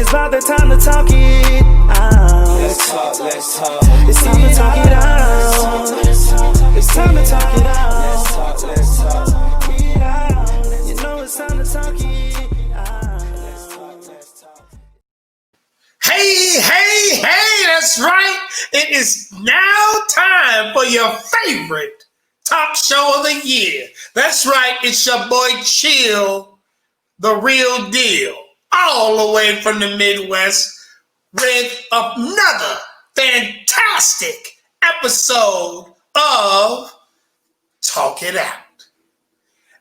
It's about the time to talk it out. Let's talk. It's time to talk it out. It's time to talk it out. Let's talk. You know it's time to talk it out. Hey, that's right. It is now time for your favorite talk show of the year. That's right. It's your boy Chill, the real deal, all the way from the Midwest with another fantastic episode of Talk It Out.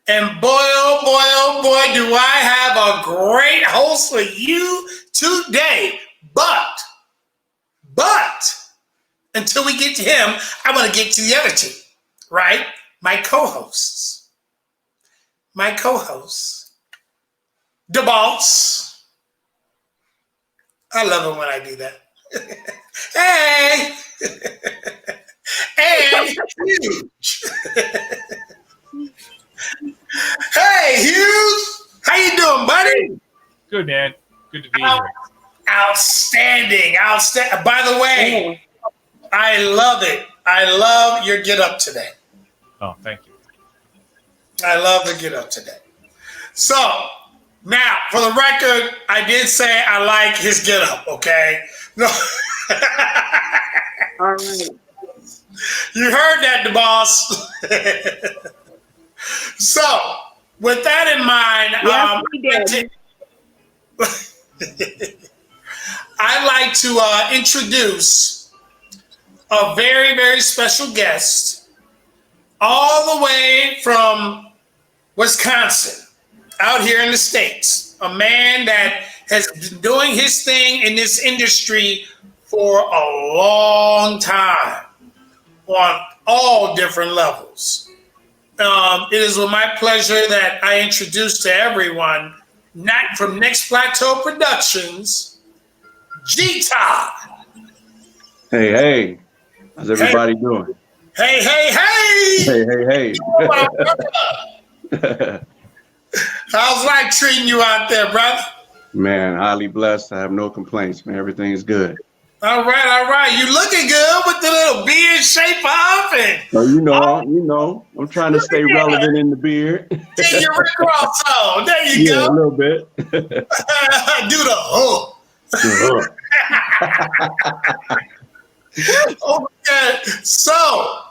And boy, oh boy, do I have a great host for you today. But, until we get to him, I want to get to the other two, right? My co-hosts, DBoss. I love it when I do that. Hey! And Huge. Hey, Huge! How you doing, buddy? Good, man. Good to be here. Outstanding. By the way, I love it. I love your get up today. Oh, thank you. I love the get up today. So, now, for the record, I did say I like his get up, okay? No. All right. You heard that, the boss. So, with that in mind, Yes, we did. I'd like to introduce a very, very special guest all the way from Wisconsin, out here in the States. A man that has been doing his thing in this industry for a long time on all different levels. It is with my pleasure that I introduce to everyone, not from Next Plateau Productions, G Todd. Hey. How's everybody doing? Hey. Hey. How's life treating you out there, brother? Man, highly blessed. I have no complaints, man. Everything is good. All right. You looking good with the little beard shape up and So you know, I'm trying to stay relevant in the beard. get your Rick Ross on. There you Yeah, a go. little bit. Do the hook. Okay. So,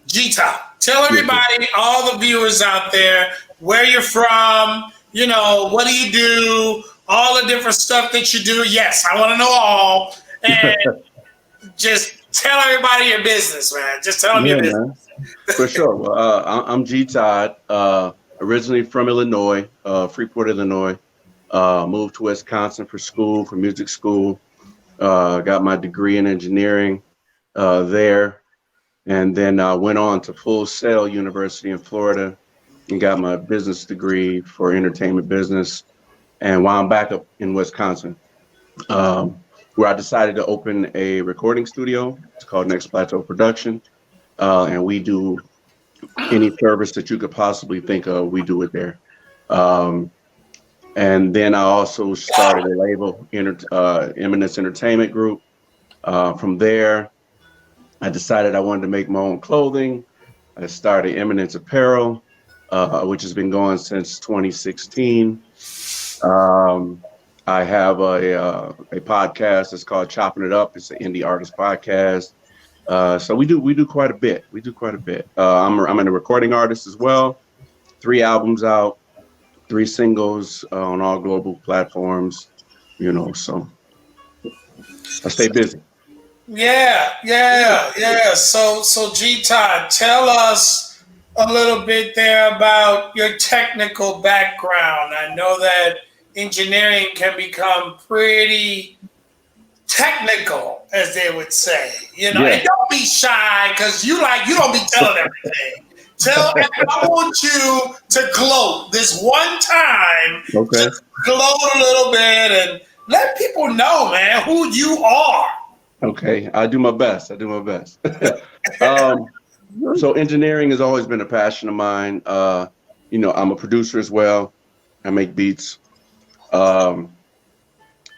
G Todd, tell everybody, all the viewers out there, where you're from, what do you do, all the different stuff that you do. Yes, I want to know all. And just tell everybody your business, man. Just tell them your business. For sure. Well, I'm G Todd, originally from Illinois, Freeport, Illinois. Moved to Wisconsin for music school. Got my degree in engineering there. And then went on to Full Sail University in Florida and got my business degree for entertainment business. And while I'm back up in Wisconsin, where I decided to open a recording studio. It's called Next Plateau Production. And we do any service that you could possibly think of, we do it there. And then I also started a label, Eminence Entertainment Group. From there, I decided I wanted to make my own clothing. I started Eminence Apparel, which has been going since 2016. I have a podcast. It's called Chopping It Up. It's an indie artist podcast. So we do quite a bit. I'm a recording artist as well. 3 albums out, 3 singles on all global platforms. So I stay busy. Yeah. So G Todd, tell us a little bit there about your technical background. I know that engineering can become pretty technical, as they would say. And don't be shy, because you don't be telling everything. I want you to gloat this one time. Okay. Just gloat a little bit and let people know, man, who you are. Okay, I do my best. So engineering has always been a passion of mine. I'm a producer as well. I make beats.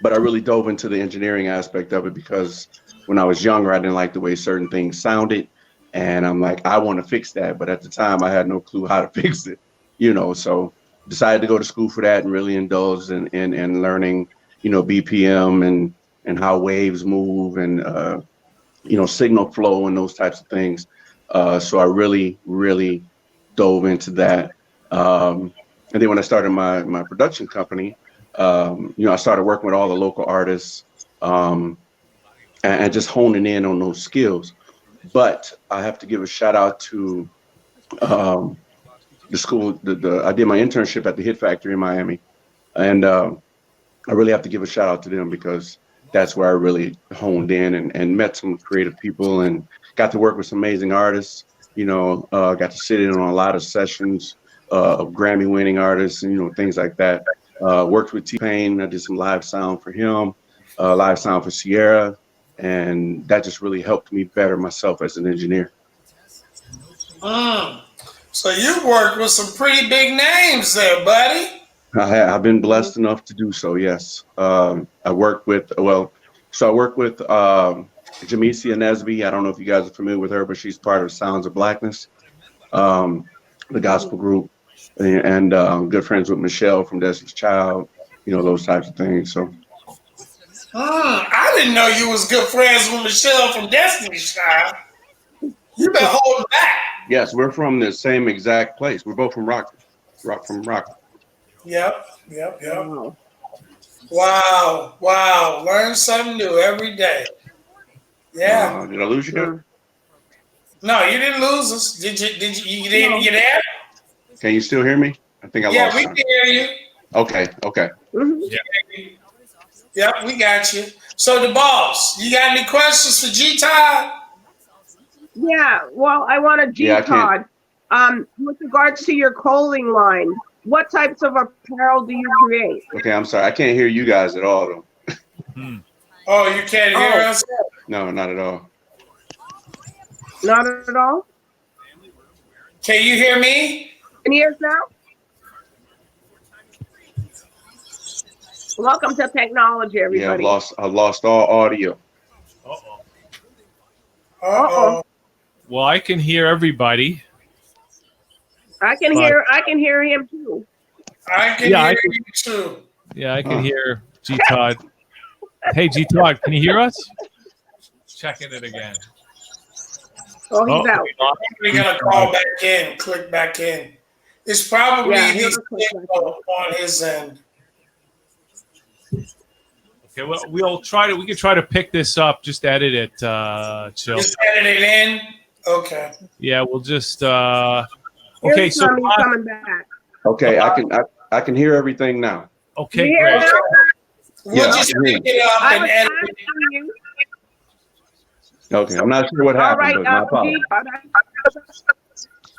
but I really dove into the engineering aspect of it because when I was younger, I didn't like the way certain things sounded. And I'm like, I want to fix that. But at the time, I had no clue how to fix it, so decided to go to school for that and really indulged in learning, BPM and how waves move and, signal flow and those types of things. So I really, really dove into that. And then when I started my production company, I started working with all the local artists and just honing in on those skills. But I have to give a shout out to the school. I did my internship at the Hit Factory in Miami, and I really have to give a shout out to them because that's where I really honed in and met some creative people and got to work with some amazing artists. Got to sit in on a lot of sessions of Grammy-winning artists and things like that. Worked with T-Pain. I did some live sound for him, live sound for Sierra, and that just really helped me better myself as an engineer. So you worked with some pretty big names there, buddy. I've been blessed enough to do so, yes. I worked with Jamesia Nesby. I don't know if you guys are familiar with her, but she's part of Sounds of Blackness, the gospel group, and good friends with Michelle from Destiny's Child, those types of things. So. I didn't know you was good friends with Michelle from Destiny's Child. You been holding back. Yes, we're from the same exact place. We're both from Rockford. Yep. Wow. Learn something new every day. Yeah. Did I lose you there? No, you didn't lose us. Did you there? Can you still hear me? I think I lost. Yeah, we can hear you. Okay. Yeah, we got you. So DBoss, you got any questions for G Todd? Yeah, well, I want a G Todd. With regards to your clothing line, what types of apparel do you create? Okay, I'm sorry. I can't hear you guys at all, though. Oh, you can't hear us? No, not at all. Not at all? Can you hear me? Can you hear us now? Welcome to technology, everybody. Yeah, I lost all audio. Uh-oh. Well, I can hear everybody. I can hear him too. I can hear you too. Yeah, I can hear G Todd. Hey, G Todd, can you hear us? Checking it again. Oh, he's out. We gotta call back in, click back in. It's probably his signal on his end. Okay, well, we can try to pick this up. Just edit it, Chill. Just edit it in. Okay. Yeah, we'll just. Okay, so coming back. Okay, I can hear everything now. Okay, great. We'll just pick it up and edit it. Okay, I'm not sure what happened, but my apologies.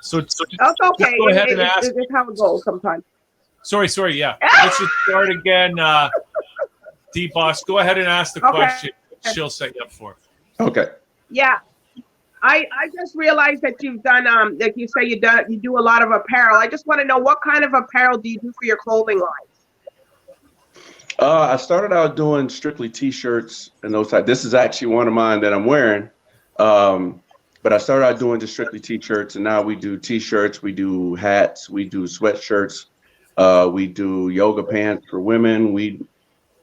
So that's okay. Go ahead and ask. It's how it goes sometimes. Sorry. Yeah, let's just start again. DBoss, go ahead and ask the question she'll set you up for. Okay. Yeah. I just realized that you've done like you say you do a lot of apparel. I just want to know what kind of apparel do you do for your clothing lines? I started out doing strictly T-shirts and those type. This is actually one of mine that I'm wearing. But I started out doing just strictly T-shirts, and now we do T-shirts, we do hats, we do sweatshirts, we do yoga pants for women. We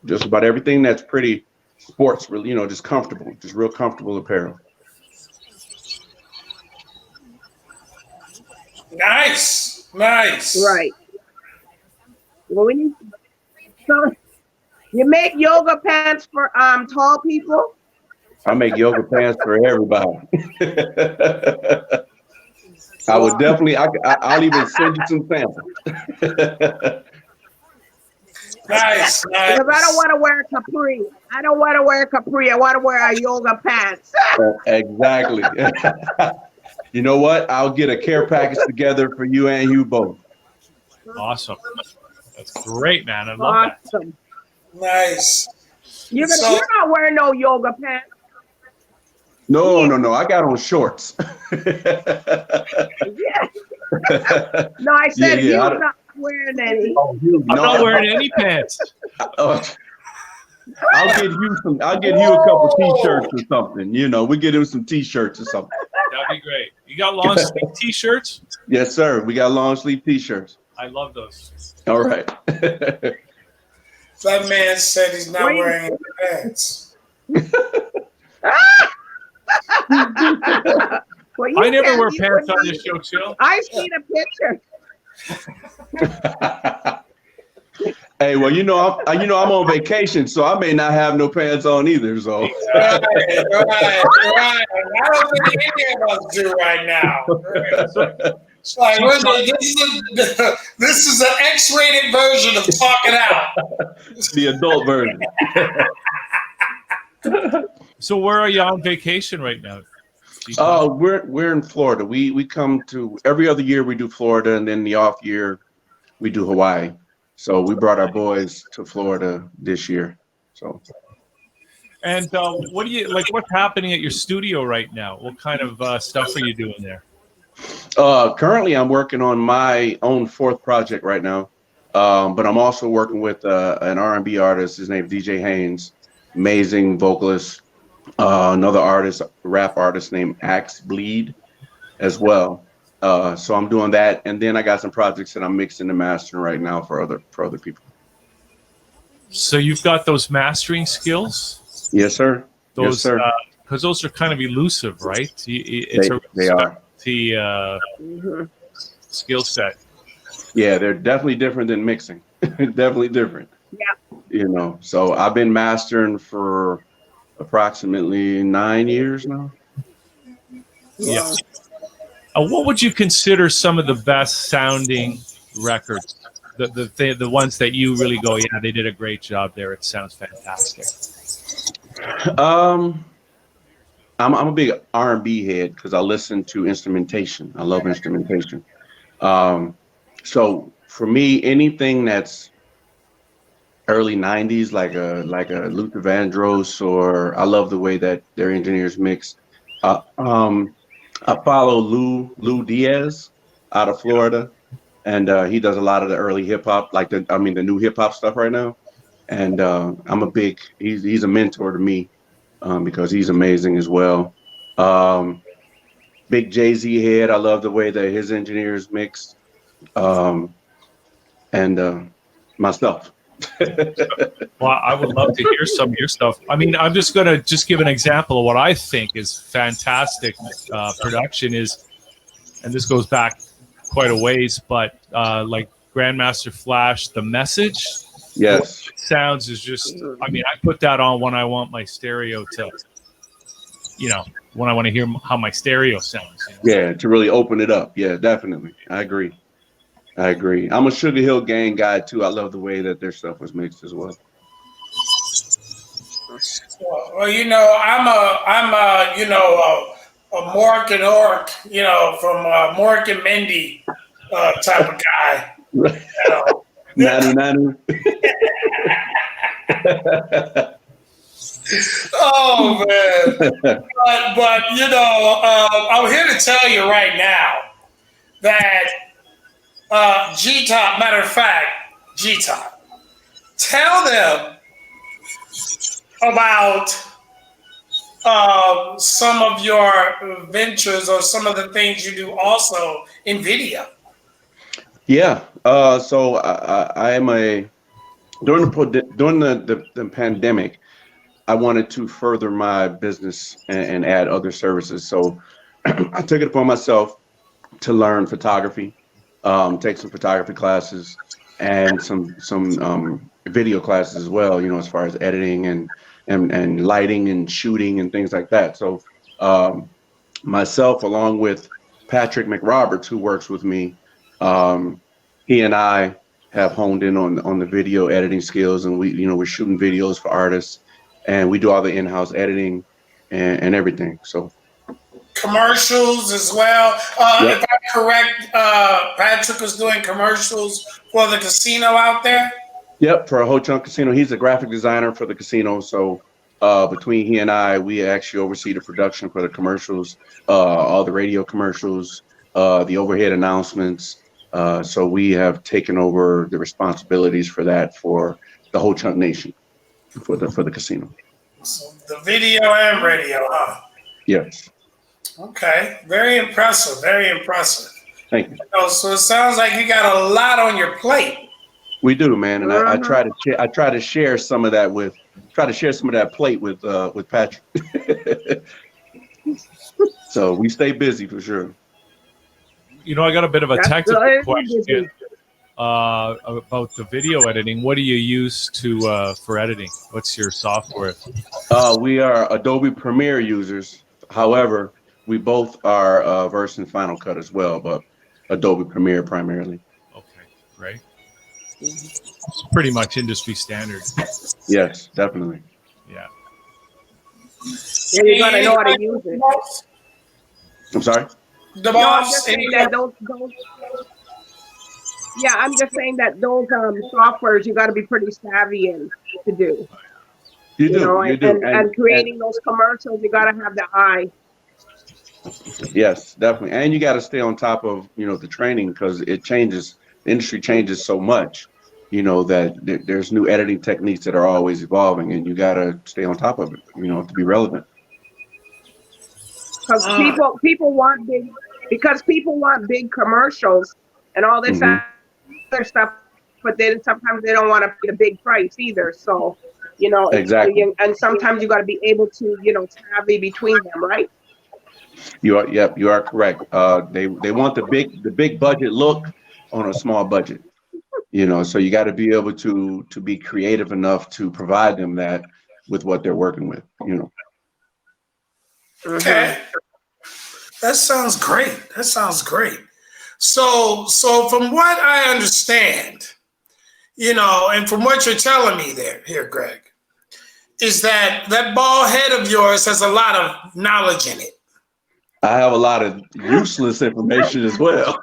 just about everything that's pretty sports, really, just comfortable, just real comfortable apparel. Nice. Right. Well, so you make yoga pants for tall people? I make yoga pants for everybody. I would definitely. I'll even send you some samples. Nice. Because I don't want to wear capri. I want to wear a yoga pants. Exactly. You know what? I'll get a care package together for you and you both. Awesome. That's great, man. I love that. Nice. You're not wearing no yoga pants. No. I got on shorts. Yeah. No, I said you're not wearing any. I'm not wearing any pants. I'll get you a couple T-shirts or something. You know, we get him some T-shirts or something. That'd be great. You got long sleeve T-shirts? Yes, sir. We got long sleeve T-shirts. I love those. All right. That man said he's not wearing any pants. Well, I never wear you pants on wouldn't- this show, Chill. I seen a picture. Hey, well, I'm on vacation, so I may not have no pants on either. So Right. I don't think any of us do right now. It's like, this is an X-rated version of Talk It Out. the adult version. So where are you on vacation right now? We're in Florida. We come to every other year we do Florida, and then the off year we do Hawaii. So we brought our boys to Florida this year. So. And what do you like? What's happening at your studio right now? What kind of stuff are you doing there? Currently, I'm working on my own fourth project right now, but I'm also working with an R&B artist. His name is DJ Haynes, amazing vocalist. Another artist, rap artist named Axe Bleed, as well. So I'm doing that, and then I got some projects that I'm mixing and mastering right now for other people. So you've got those mastering skills? Yes, sir. Those, yes, sir. Because those are kind of elusive, right? They are. The skill set. Yeah, they're definitely different than mixing. Definitely different. Yeah. You know, so I've been mastering for approximately 9 years now. Yeah. What would you consider some of the best sounding records? The ones that you really go, yeah, they did a great job there. It sounds fantastic. I'm a big R&B head because I listen to instrumentation. I love instrumentation. So for me, anything that's early 90s, like a Luther Vandross, or I love the way that their engineers mix. I follow Lou Diaz out of Florida, and he does a lot of the early hip hop, the new hip hop stuff right now. And he's a mentor to me because he's amazing as well. Big Jay-Z head. I love the way that his engineers mix, and myself. Well, I would love to hear some of your stuff. I mean, I'm just going to give an example of what I think is fantastic production is, and this goes back quite a ways, but like Grandmaster Flash, The Message. Yes. Sounds is just, I mean, I put that on when I want my stereo to, when I want to hear how my stereo sounds. Yeah, to really open it up. Yeah, definitely. I agree. I'm a Sugar Hill Gang guy too. I love the way that their stuff was mixed as well. Well, I'm a Mork and Ork, from Mork and Mindy type of guy. Nanu. Oh man! but I'm here to tell you right now that G Todd. Matter of fact, G Todd, tell them about some of your ventures or some of the things you do also in video. Yeah. So I am during the pandemic, I wanted to further my business and add other services. So I took it upon myself to learn photography, take some photography classes and some video classes as well, as far as editing and lighting and shooting and things like that. So myself, along with Patrick McRoberts, who works with me, he and I have honed in on the video editing skills, and we're shooting videos for artists, and we do all the in-house editing and everything. So commercials as well. Yep. If I'm correct, Patrick was doing commercials for the casino out there. Yep, for a Ho Chunk Casino. He's a graphic designer for the casino. So between he and I, we actually oversee the production for the commercials, all the radio commercials, the overhead announcements. So we have taken over the responsibilities for that for the Ho Chunk Nation. for the casino. So the video and radio, huh? Yes. Okay, very impressive. Very impressive. Thank you. So it sounds like you got a lot on your plate. We do, man, and I try to share some of that plate with Patrick. So we stay busy for sure. You know, I got a bit of a technical question about the video editing. What do you use for editing? What's your software? We are Adobe Premiere users. However, we both are versed in Final Cut as well, but Adobe Premiere primarily. Okay, great. It's pretty much industry standard. Yes, definitely. Yeah. And you gotta know how to use it. I'm sorry? The No, I'm boss. just saying that those. Yeah, I'm just saying that those softwares you got to be pretty savvy in to do. You do. know, You do. and creating those commercials, you got to have the eye. Yes, definitely. And you got to stay on top of, the training, because it changes. The industry changes so much, that there's new editing techniques that are always evolving, and you got to stay on top of it, to be relevant. Because people want big commercials and all this other stuff, but then sometimes they don't want to pay the big price either. So, Exactly. And sometimes you got to be able to, savvy between them, right? You are correct. They want the big budget look on a small budget, so you got to be able to be creative enough to provide them that with what they're working with, Okay. That sounds great. So from what I understand, and from what you're telling me here, Greg, is that bald head of yours has a lot of knowledge in it. I have a lot of useless information as well.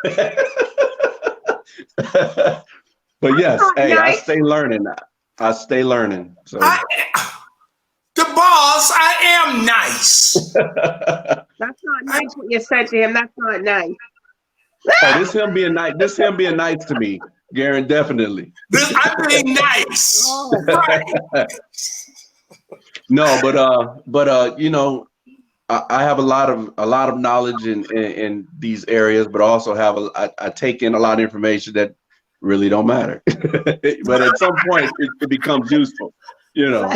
But yes, hey, I stay learning. So The boss, I am nice. That's not nice what you said to him. That's not nice. Oh, this him being nice to me, Garen, definitely. I'm being nice. Oh, right. No, but I have a lot of knowledge in these areas, but also I take in a lot of information that really don't matter. But at some point, it becomes useful, You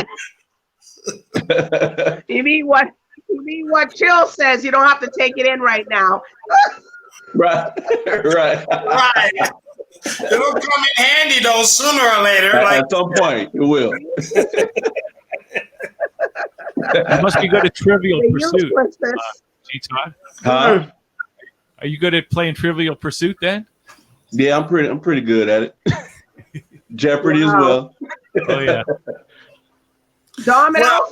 mean what Chill says? You don't have to take it in right now. Right. It'll come in handy though sooner or later. At some point, it will. You must be good at Trivial Pursuit, G Todd. Huh? Are you good at playing Trivial Pursuit then? Yeah, I'm pretty good at it. Jeopardy as well. Oh yeah. Dominoes. Well,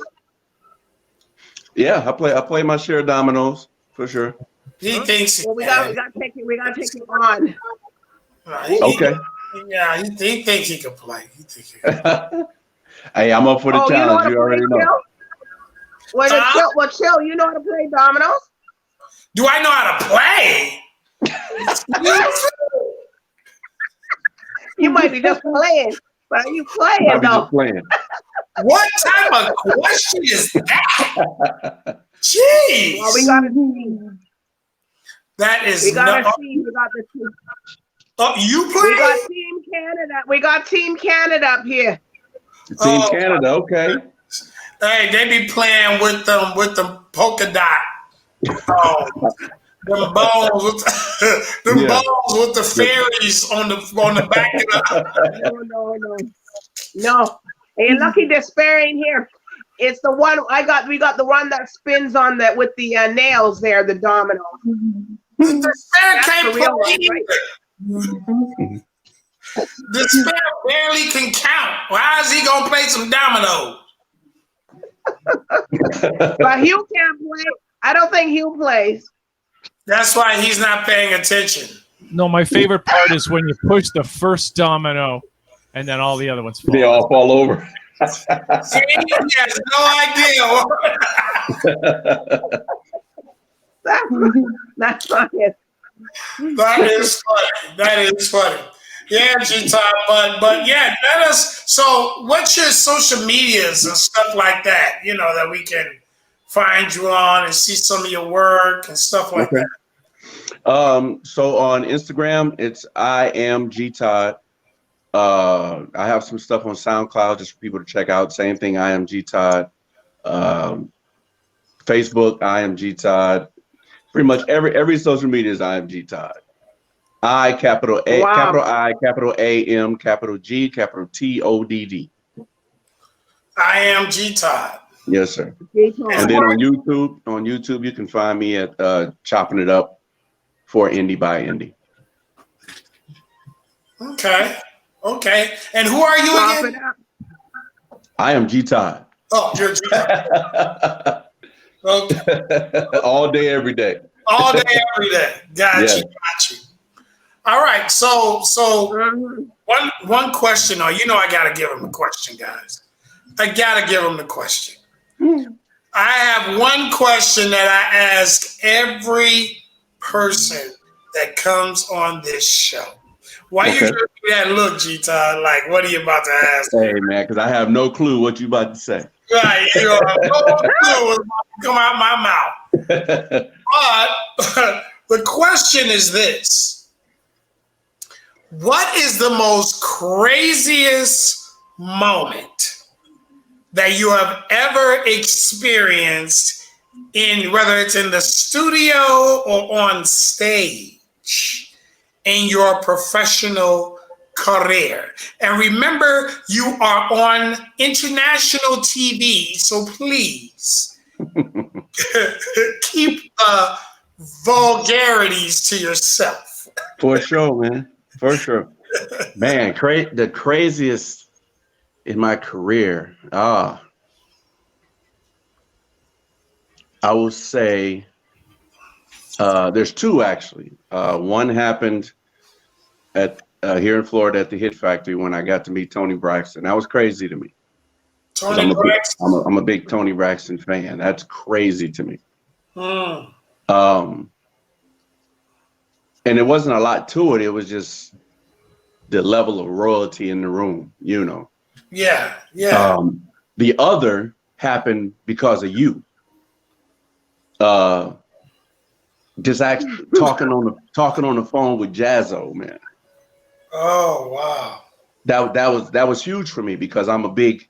yeah, I play my share of dominoes for sure. He thinks. Well, we gotta take it on. Okay. Yeah, he thinks he can play. Hey, I'm up for the challenge. You already know. Chill, you know how to play dominoes? Do I know how to play? You might be just playing, but are you playing I'll be though? just playing. What type of question is that? Jeez. Well, we gotta see. That is. We gotta see. We got the team. Oh, you play? We got Team Canada. We got Team Canada up here. Team Canada, okay. Hey, they be playing with the polka dot. Oh, them balls with the fairies on the back of the. No. Hey, lucky despair ain't here. It's the one we got the one that spins on with the nails there, the domino. Despair can't real play one, right? Despair barely can count. Why is he gonna play some domino? But Hugh can't play. I don't think Hugh plays. That's why he's not paying attention. No, my favorite part is when you push the first domino and then all the other ones fall. They all fall over. See, he has no idea. That's not it. That is funny. Yeah, G Todd, but yeah, let us. So, what's your social medias and stuff like that? You know, that we can find you on and see some of your work and stuff like Okay. that. So on Instagram, it's I am G Todd. I have some stuff on SoundCloud just for people to check out. Same thing, I am G Todd. Facebook, I am G Todd. Pretty much every social media is I am G Todd. I, capital A, Wow. capital I, capital A M, capital G, capital TODD. I am G Todd. Yes, sir. G Todd. And then on YouTube, you can find me at Chopping It Up for Indie by Indie. Okay. And who are you Chop again? it up. I am G Todd. Oh, you're G Todd. Okay. All day, every day. All day, every day. Got you. All right. So one question. Oh, you know I gotta give him a question, guys. I gotta give him the question. I have one question that I ask every person that comes on this show. Why you giving me that look, G Todd? Like, what are you about to ask? Hey, man, because I have no clue what you about to say. Right, you know, no clue what's about to come out my mouth. But the question is this: what is the most craziest moment that you have ever experienced in, whether it's in the studio or on stage, in your professional career? And remember, you are on international TV, so please keep the vulgarities to yourself. For sure, man. For sure. Man, the craziest in my career. I will say there's two actually. One happened at here in Florida at the Hit Factory when I got to meet Tony Braxton. That was crazy to me. Tony Braxton. I'm a big Tony Braxton fan. That's crazy to me. And it wasn't a lot to it. It was just the level of royalty in the room, you know. Yeah. The other happened because of you. Just actually talking on the phone with Jazzo, man. Oh wow. That was huge for me because I'm a big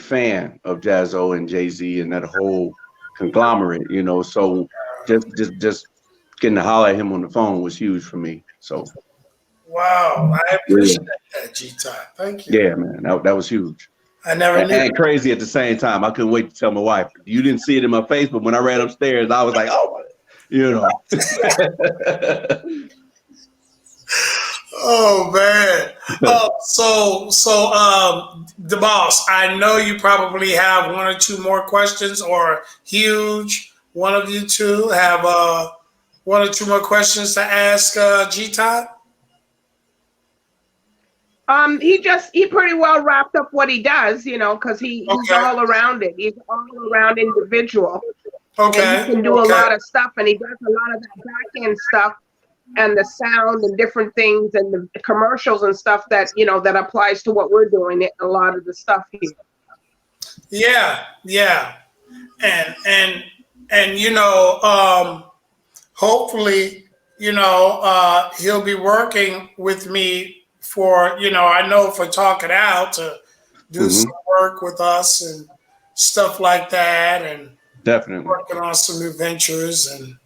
fan of Jazzo and Jay-Z and that whole conglomerate, you know. So just getting to holler at him on the phone was huge for me. So wow, I appreciate that, G Todd. Thank you. Yeah, man, that was huge. I never knew. And crazy at the same time. I couldn't wait to tell my wife. You didn't see it in my face, but when I ran upstairs, I was like, oh, you know. Oh man. So DBoss, I know you probably have one or two more questions, or Huge, one of you two have one or two more questions to ask G Todd. He pretty well wrapped up what he does, you know, because he's all around it. He's all around individual. Okay. And he can do a lot of stuff, and he does a lot of that back end stuff and the sound and different things and the commercials and stuff that, you know, that applies to what we're doing, a lot of the stuff here. Yeah. And you know, hopefully, you know, he'll be working with me for, you know, I know for Talk It Out to do some work with us and stuff like that, and definitely working on some new ventures and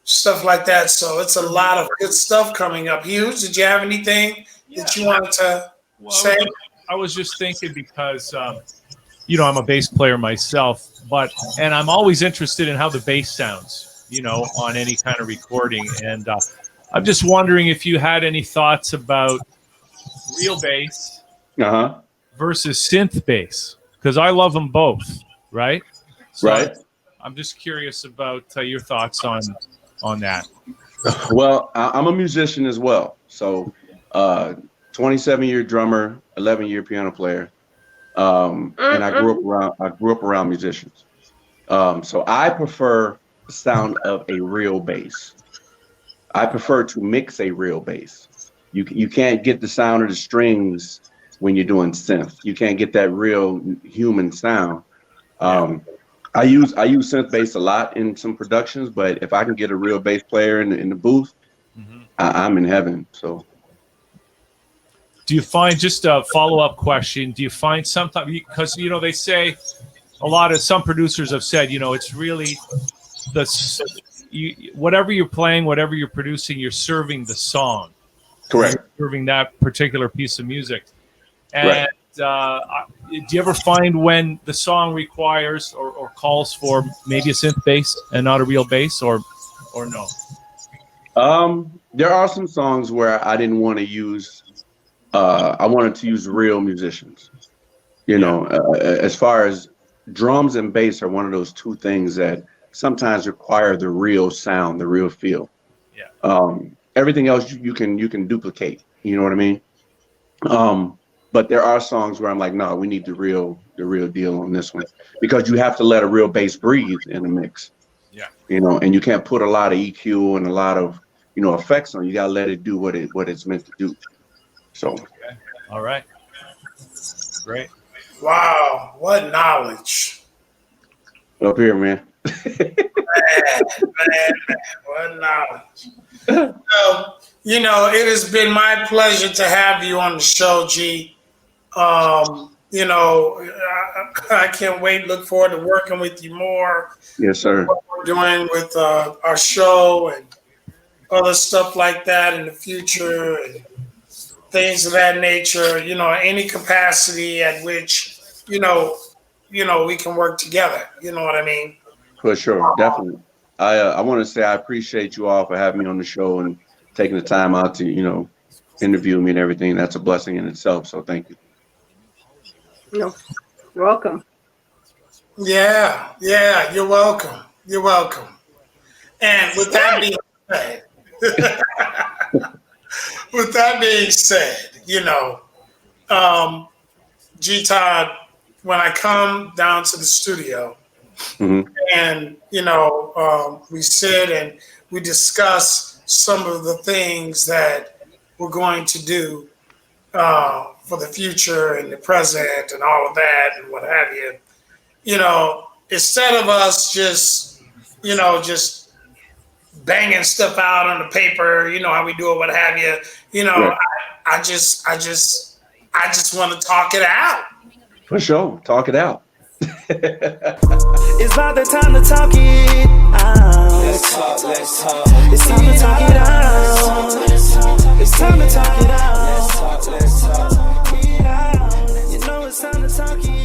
stuff like that. So it's a lot of good stuff coming up. Hughes, did you have anything that you wanted to say? I was just thinking because, you know, I'm a bass player myself, and I'm always interested in how the bass sounds, you know, on any kind of recording. And I'm just wondering if you had any thoughts about real bass versus synth bass, because I love them both, right? So right. I'm just curious about your thoughts on that. Well, I'm a musician as well. So 27-year drummer, 11-year piano player. And I grew up around musicians. So I prefer the sound of a real bass. I prefer to mix a real bass. You can't get the sound of the strings when you're doing synth. You can't get that real human sound. I use synth bass a lot in some productions, but if I can get a real bass player in the booth, I'm in heaven. So, do you find, just a follow-up question, do you find sometimes, because they say some producers have said, it's really whatever you're playing, whatever you're producing, you're serving the song. correct. You're serving that particular piece of music. And do you ever find when the song requires or calls for maybe a synth bass and not a real bass, or no? There are some songs where I didn't want to use. I wanted to use real musicians. As far as drums and bass are one of those two things that sometimes require the real sound, the real feel. Yeah. Everything else you can duplicate. You know what I mean? But there are songs where I'm like, no, we need the real deal on this one, because you have to let a real bass breathe in the mix. Yeah. And you can't put a lot of EQ and a lot of effects on. You gotta let it do what it's meant to do. So. Okay. All right. Great. Wow, what knowledge. Up here, man. man, what knowledge. So, it has been my pleasure to have you on the show, G. I can't wait. Look forward to working with you more. Yes, sir. What we're doing with our show and other stuff like that in the future, and things of that nature. Any capacity at which we can work together. You know what I mean? For sure, definitely. I want to say I appreciate you all for having me on the show and taking the time out to interview me and everything. That's a blessing in itself. So thank you. No, you're welcome. Yeah, you're welcome. You're welcome. And with that being said, G Todd, when I come down to the studio, and we sit and we discuss some of the things that we're going to do for the future and the present and all of that and what have you. Instead of us just banging stuff out on the paper, how we do it, what have you. I just want to talk it out. For sure, talk it out. It's about the time to talk it out. Let's talk. It's time to talk it out. It's time to talk it out. Let's talk. It's time to talk it out.